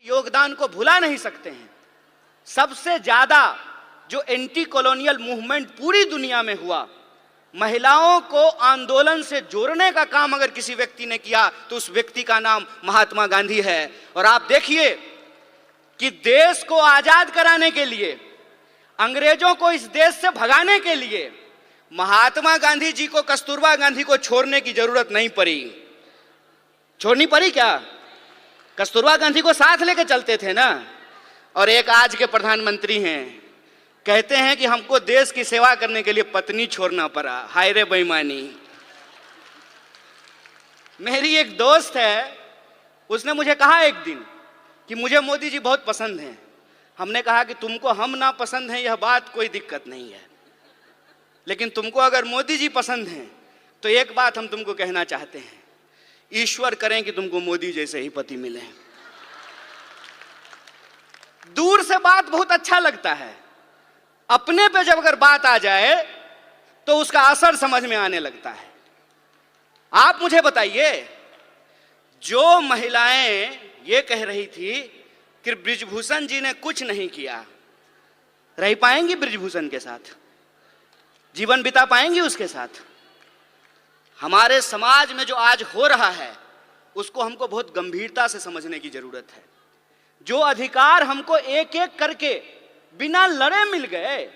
योगदान को भुला नहीं सकते हैं। सबसे ज्यादा जो एंटी कॉलोनियल मूवमेंट पूरी दुनिया में हुआ, महिलाओं को आंदोलन से जोड़ने का काम अगर किसी व्यक्ति ने किया तो उस व्यक्ति का नाम महात्मा गांधी है। और आप देखिए कि देश को आजाद कराने के लिए, अंग्रेजों को इस देश से भगाने के लिए महात्मा गांधी जी को कस्तूरबा गांधी को छोड़ने की जरूरत नहीं पड़ी। छोड़नी पड़ी क्या? कस्तूरबा गांधी को साथ लेके चलते थे ना। और एक आज के प्रधानमंत्री हैं, कहते हैं कि हमको देश की सेवा करने के लिए पत्नी छोड़ना पड़ा। हाय रे बेईमानी। मेरी एक दोस्त है, उसने मुझे कहा एक दिन कि मुझे मोदी जी बहुत पसंद हैं। हमने कहा कि तुमको हम ना पसंद हैं यह बात कोई दिक्कत नहीं है, लेकिन तुमको अगर मोदी जी पसंद हैं तो एक बात हम तुमको कहना चाहते हैं, ईश्वर करें कि तुमको मोदी जैसे ही पति मिले। दूर से बात बहुत अच्छा लगता है, अपने पे जब अगर बात आ जाए तो उसका असर समझ में आने लगता है। आप मुझे बताइए, जो महिलाएं ये कह रही थी कि बृजभूषण जी ने कुछ नहीं किया, रह पाएंगी बृजभूषण के साथ? जीवन बिता पाएंगी उसके साथ? हमारे समाज में जो आज हो रहा है उसको हमको बहुत गंभीरता से समझने की जरूरत है। जो अधिकार हमको एक एक करके बिना लड़े मिल गए,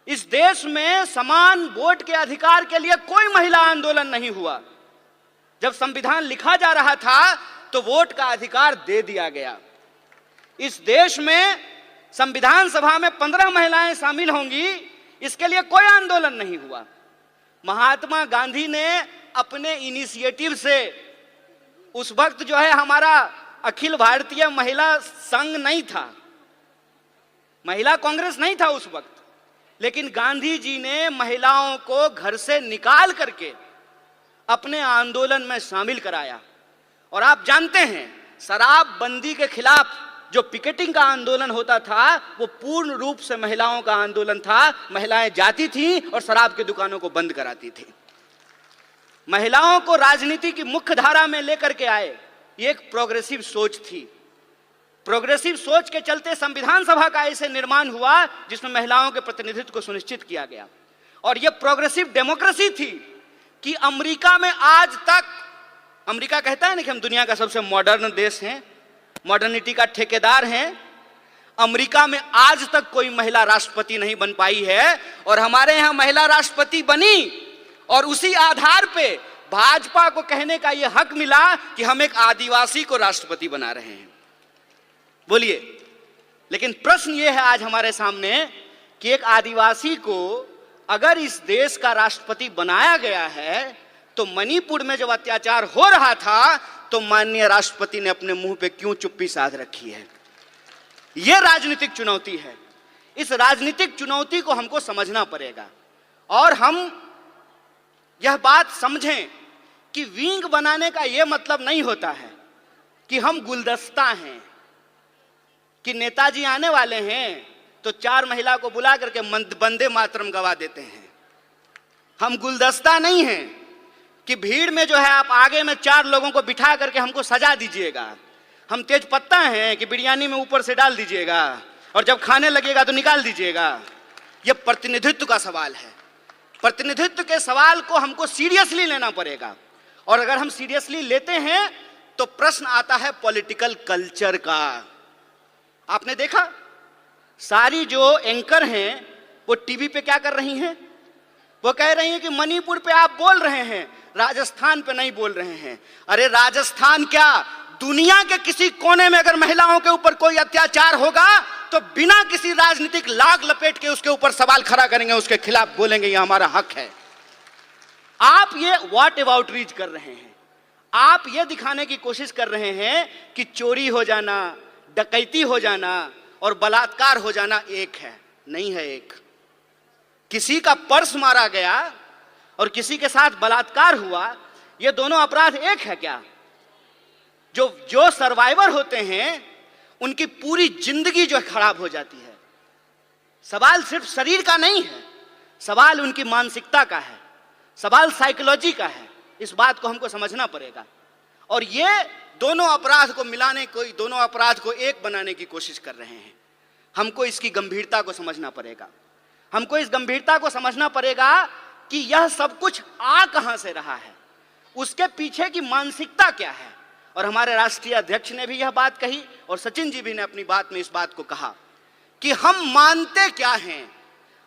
इस देश में समान वोट के अधिकार के लिए कोई महिला आंदोलन नहीं हुआ। जब संविधान लिखा जा रहा था तो वोट का अधिकार दे दिया गया। इस देश में संविधान सभा में 15 महिलाएं शामिल होंगी, इसके लिए कोई आंदोलन नहीं हुआ। महात्मा गांधी ने अपने इनिशिएटिव से, उस वक्त जो है हमारा अखिल भारतीय महिला संघ नहीं था, महिला कांग्रेस नहीं था उस वक्त, लेकिन गांधी जी ने महिलाओं को घर से निकाल करके अपने आंदोलन में शामिल कराया। और आप जानते हैं, शराबबंदी के खिलाफ जो पिकेटिंग का आंदोलन होता था वो पूर्ण रूप से महिलाओं का आंदोलन था। महिलाएं जाती थी और शराब की दुकानों को बंद कराती थी। महिलाओं को राजनीति की मुख्य धारा में लेकर के आए, ये एक प्रोग्रेसिव सोच थी। प्रोग्रेसिव सोच के चलते संविधान सभा का ऐसे निर्माण हुआ जिसमें महिलाओं के प्रतिनिधित्व को सुनिश्चित किया गया। और यह प्रोग्रेसिव डेमोक्रेसी थी कि अमेरिका में आज तक, अमेरिका कहता है ना कि हम दुनिया का सबसे मॉडर्न देश हैं, मॉडर्निटी का ठेकेदार हैं, अमेरिका में आज तक कोई महिला राष्ट्रपति नहीं बन पाई है। और हमारे यहाँ महिला राष्ट्रपति बनी और उसी आधार पे भाजपा को कहने का यह हक मिला कि हम एक आदिवासी को राष्ट्रपति बना रहे हैं। बोलिए, लेकिन प्रश्न यह है आज हमारे सामने कि एक आदिवासी को अगर इस देश का राष्ट्रपति बनाया गया है तो मणिपुर में जब अत्याचार हो रहा था तो माननीय राष्ट्रपति ने अपने मुंह पे क्यों चुप्पी साध रखी है? यह राजनीतिक चुनौती है। इस राजनीतिक चुनौती को हमको समझना पड़ेगा और हम यह बात समझें कि विंग बनाने का यह मतलब नहीं होता है कि हम गुलदस्ता हैं, कि नेताजी आने वाले हैं तो 4 महिला को बुला करके वंदे मातरम गवा देते हैं। हम गुलदस्ता नहीं हैं कि भीड़ में जो है आप आगे में 4 लोगों को बिठा करके हमको सजा दीजिएगा। हम तेज पत्ता हैं कि बिरयानी में ऊपर से डाल दीजिएगा और जब खाने लगेगा तो निकाल दीजिएगा। यह प्रतिनिधित्व का सवाल है। प्रतिनिधित्व के सवाल को हमको सीरियसली लेना पड़ेगा। और अगर हम सीरियसली लेते हैं तो प्रश्न आता है पॉलिटिकल कल्चर का। आपने देखा, सारी जो एंकर हैं वो टीवी पे क्या कर रही हैं? वो कह रही हैं कि मणिपुर पे आप बोल रहे हैं, राजस्थान पे नहीं बोल रहे हैं। अरे राजस्थान क्या, दुनिया के किसी कोने में अगर महिलाओं के ऊपर कोई अत्याचार होगा तो बिना किसी राजनीतिक लाग लपेट के उसके ऊपर सवाल खड़ा करेंगे, उसके खिलाफ बोलेंगे ये हमारा हक है। आप ये व्हाट अबाउट रीच कर रहे हैं। आप ये दिखाने की कोशिश कर रहे हैं कि चोरी हो जाना, डकैती हो जाना और बलात्कार हो जाना एक है। नहीं है एक। किसी का पर्स मारा गया और किसी के साथ बलात्कार हुआ, ये दोनों अपराध एक है क्या? जो सर्वाइवर होते हैं उनकी पूरी जिंदगी जो खराब हो जाती है। सवाल सिर्फ शरीर का नहीं है, सवाल उनकी मानसिकता का है, सवाल साइकोलॉजी का है। इस बात को हमको समझना पड़ेगा। और ये दोनों अपराध को मिलाने को, दोनों अपराध को एक बनाने की कोशिश कर रहे हैं। हमको इसकी गंभीरता को समझना पड़ेगा। हमको इस गंभीरता को समझना पड़ेगा कि यह सब कुछ आ कहां से रहा है, उसके पीछे की मानसिकता क्या है। और हमारे राष्ट्रीय अध्यक्ष ने भी यह बात कही और सचिन जी भी ने अपनी बात में इस बात को कहा कि हम मानते क्या हैं,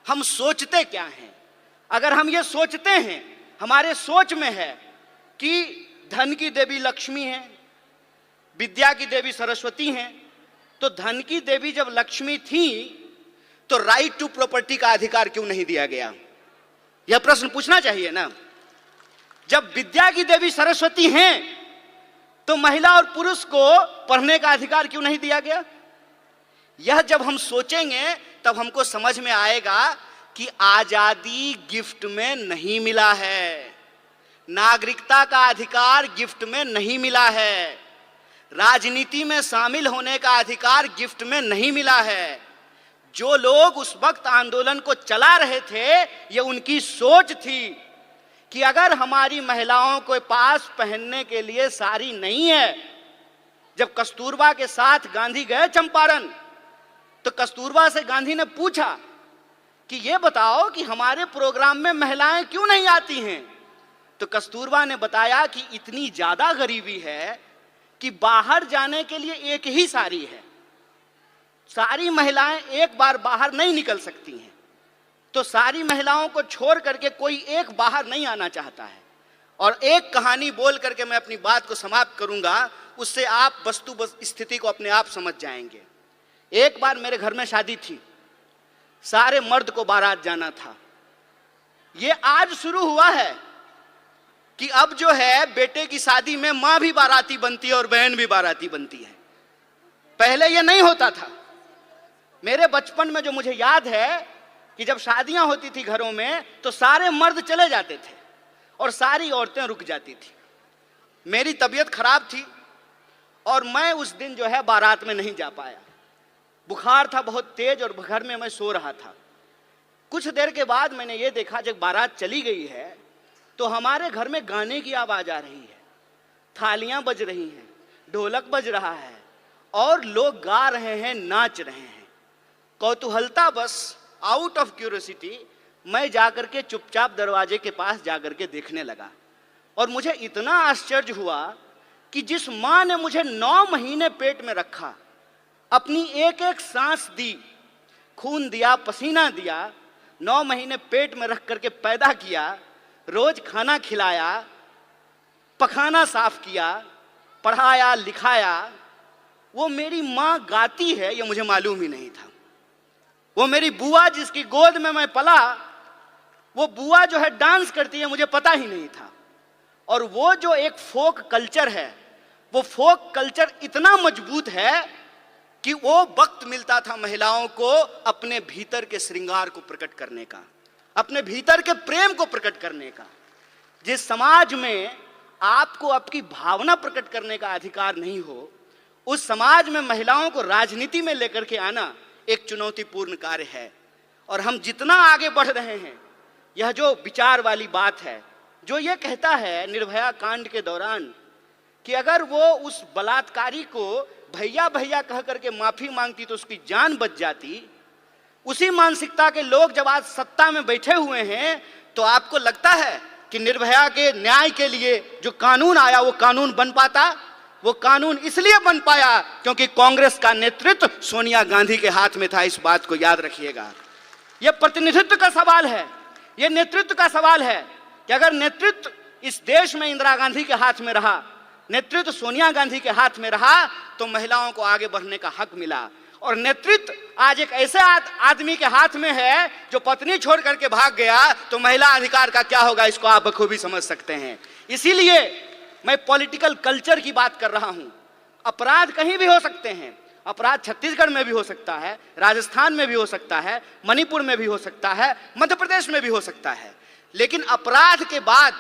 हम सोचते क्या हैं। अगर हम ये सोचते हैं, हमारे सोच में है कि धन की देवी लक्ष्मी है, विद्या की देवी सरस्वती हैं, तो धन की देवी जब लक्ष्मी थी तो राइट टू प्रॉपर्टी का अधिकार क्यों नहीं दिया गया? यह प्रश्न पूछना चाहिए ना। जब विद्या की देवी सरस्वती हैं तो महिला और पुरुष को पढ़ने का अधिकार क्यों नहीं दिया गया? यह जब हम सोचेंगे तब हमको समझ में आएगा कि आजादी गिफ्ट में नहीं मिला है, नागरिकता का अधिकार गिफ्ट में नहीं मिला है, राजनीति में शामिल होने का अधिकार गिफ्ट में नहीं मिला है। जो लोग उस वक्त आंदोलन को चला रहे थे, ये उनकी सोच थी कि अगर हमारी महिलाओं के पास पहनने के लिए साड़ी नहीं है। जब कस्तूरबा के साथ गांधी गए चंपारण, तो कस्तूरबा से गांधी ने पूछा कि ये बताओ कि हमारे प्रोग्राम में महिलाएं क्यों नहीं आती हैं? तो कस्तूरबा ने बताया कि इतनी ज्यादा गरीबी है कि बाहर जाने के लिए एक ही साड़ी है, सारी महिलाएं एक बार बाहर नहीं निकल सकती हैं, तो सारी महिलाओं को छोड़ करके कोई एक बाहर नहीं आना चाहता है। और एक कहानी बोल करके मैं अपनी बात को समाप्त करूंगा, उससे आप वस्तु स्थिति को अपने आप समझ जाएंगे। एक बार मेरे घर में शादी थी, सारे मर्द को बारात जाना था। ये आज शुरू हुआ है कि अब जो है बेटे की शादी में मां भी बाराती बनती है और बहन भी बाराती बनती है। पहले ये नहीं होता था। मेरे बचपन में जो मुझे याद है कि जब शादियां होती थी घरों में तो सारे मर्द चले जाते थे और सारी औरतें रुक जाती थी। मेरी तबीयत खराब थी और मैं उस दिन जो है बारात में नहीं जा पाया। बुखार था बहुत तेज और घर में मैं सो रहा था। कुछ देर के बाद मैंने ये देखा, जब बारात चली गई है तो हमारे घर में गाने की आवाज आ रही है, थालियां बज रही हैं, ढोलक बज रहा है और लोग गा रहे हैं, नाच रहे हैं। कौतूहलता बस, आउट ऑफ क्यूरियोसिटी, मैं जाकर के चुपचाप दरवाजे के पास जाकर के देखने लगा। और मुझे इतना आश्चर्य हुआ कि जिस मां ने मुझे 9 महीने पेट में रखा, अपनी एक एक सांस दी, खून दिया, पसीना दिया, 9 महीने पेट में रख करके पैदा किया, रोज खाना खिलाया, पखाना साफ किया, पढ़ाया लिखाया, वो मेरी मां गाती है ये मुझे मालूम ही नहीं था। वो मेरी बुआ जिसकी गोद में मैं पला, वो बुआ जो है डांस करती है, मुझे पता ही नहीं था। और वो जो एक फोक कल्चर है, वो फोक कल्चर इतना मजबूत है कि वो वक्त मिलता था महिलाओं को अपने भीतर के श्रृंगार को प्रकट करने का, अपने भीतर के प्रेम को प्रकट करने का। जिस समाज में आपको आपकी भावना प्रकट करने का अधिकार नहीं हो, उस समाज में महिलाओं को राजनीति में लेकर के आना एक चुनौतीपूर्ण कार्य है। और हम जितना आगे बढ़ रहे हैं, यह जो विचार वाली बात है, जो ये कहता है निर्भया कांड के दौरान कि अगर वो उस बलात्कारी को भैया भैया कह करके माफी मांगती तो उसकी जान बच जाती, उसी मानसिकता के लोग जब आज सत्ता में बैठे हुए हैं, तो आपको लगता है कि निर्भया के न्याय के लिए जो कानून आया वो कानून बन पाता? वो कानून इसलिए बन पाया क्योंकि कांग्रेस का नेतृत्व सोनिया गांधी के हाथ में था। इस बात को याद रखिएगा। यह प्रतिनिधित्व का सवाल है, यह नेतृत्व का सवाल है कि अगर नेतृत्व इस देश में इंदिरा गांधी के हाथ में रहा, नेतृत्व सोनिया गांधी के हाथ में रहा, तो महिलाओं को आगे बढ़ने का हक मिला। और नेतृत्व आज एक ऐसे आदमी के हाथ में है जो पत्नी छोड़ करके भाग गया, तो महिला अधिकार का क्या होगा, इसको आप बखूबी समझ सकते हैं। इसीलिए मैं पॉलिटिकल कल्चर की बात कर रहा हूं। अपराध कहीं भी हो सकते हैं, अपराध छत्तीसगढ़ में भी हो सकता है, राजस्थान में भी हो सकता है, मणिपुर में भी हो सकता है, मध्य प्रदेश में भी हो सकता है। लेकिन अपराध के बाद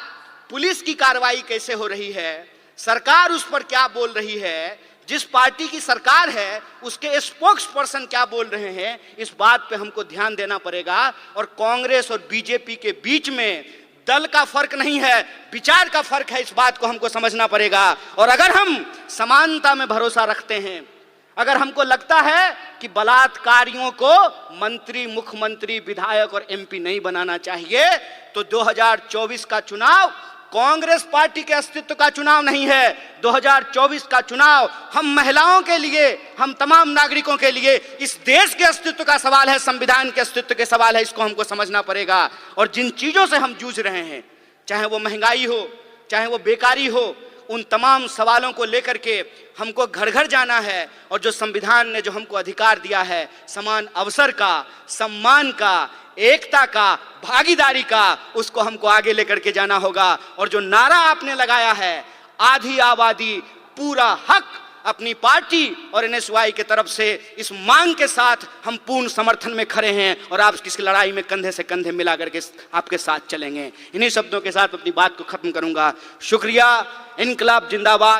पुलिस की कार्रवाई कैसे हो रही है, सरकार उस पर क्या बोल रही है, जिस पार्टी की सरकार है उसके स्पोक्स पर्सन क्या बोल रहे हैं, इस बात पे हमको ध्यान देना पड़ेगा। और कांग्रेस और बीजेपी के बीच में दल का फर्क नहीं है, विचार का फर्क है। इस बात को हमको समझना पड़ेगा। और अगर हम समानता में भरोसा रखते हैं, अगर हमको लगता है कि बलात्कारियों को मंत्री, मुख्यमंत्री, विधायक और एमपी नहीं बनाना चाहिए, तो 2024 का चुनाव कांग्रेस पार्टी के अस्तित्व का चुनाव नहीं है। 2024 का चुनाव हम महिलाओं के लिए, हम तमाम नागरिकों के लिए, इस देश के अस्तित्व का सवाल है, संविधान के अस्तित्व के सवाल है। इसको हमको समझना पड़ेगा। और जिन चीजों से हम जूझ रहे हैं, चाहे वो महंगाई हो, चाहे वो बेकारी हो, उन तमाम सवालों को लेकर के हमको घर घर जाना है। और जो संविधान ने जो हमको अधिकार दिया है, समान अवसर का, सम्मान का, एकता का, भागीदारी का, उसको हमको आगे लेकर के जाना होगा। और जो नारा आपने लगाया है, आधी आबादी पूरा हक, अपनी पार्टी और एनएसवाई के तरफ से इस मांग के साथ हम पूर्ण समर्थन में खड़े हैं और आप इस लड़ाई में कंधे से कंधे मिला करके आपके साथ चलेंगे। इन्हीं शब्दों के साथ अपनी बात को खत्म करूंगा। शुक्रिया। इनकलाब जिंदाबाद।